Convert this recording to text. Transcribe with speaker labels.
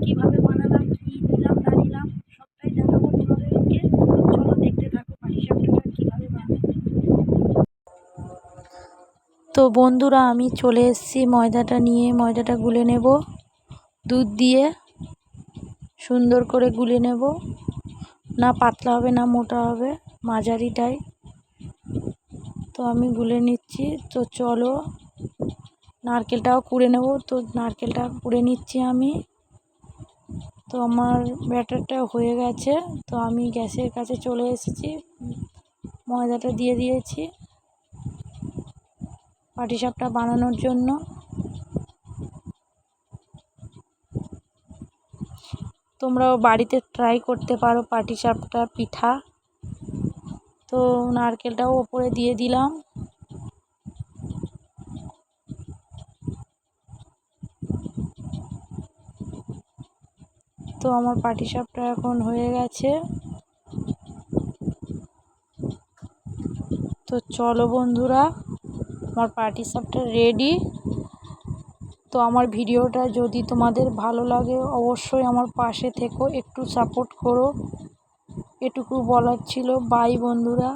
Speaker 1: কীভাবে বানালাম, কী দিলাম না দিলাম সবটাই দেখাবো তোমাদেরকে। চলো দেখতে থাকো পাটিসাপটাটা কীভাবে বানাই। তো বন্ধুরা, আমি চলে এসেছি ময়দাটা নিয়ে। ময়দাটা গুলে নেব দুধ দিয়ে, সুন্দর করে গুলে নেব। না পাতলা হবে না মোটা হবে, মাঝারিটাই। তো আমি গুলে নিচ্ছি। তো চলো, নারকেলটাও কুড়ে নেব। তো নারকেলটা কুড়ে নিচ্ছি আমি। তো আমার ব্যাটারটা হয়ে গেছে। তো আমি গ্যাসের কাছে চলে এসেছি, ময়দাটা দিয়ে দিয়েছি পাটিসাপটা বানানোর জন্য। তোমরাও বাড়িতে ট্রাই করতে পারো পাটিসাপটা পিঠা। তো নারকেলটাও ওপরে দিয়ে দিলাম। তো আমার পাটিসাপটা এখন হয়ে গেছে। তো চলো বন্ধুরা, আমার পাটিসাপটা রেডি। তো আমার ভিডিওটা যদি তোমাদের ভালো লাগে অবশ্যই আমার পাশে থেকো, একটু সাপোর্ট করো। এটুকু বলার ছিল। বাই বন্ধুরা।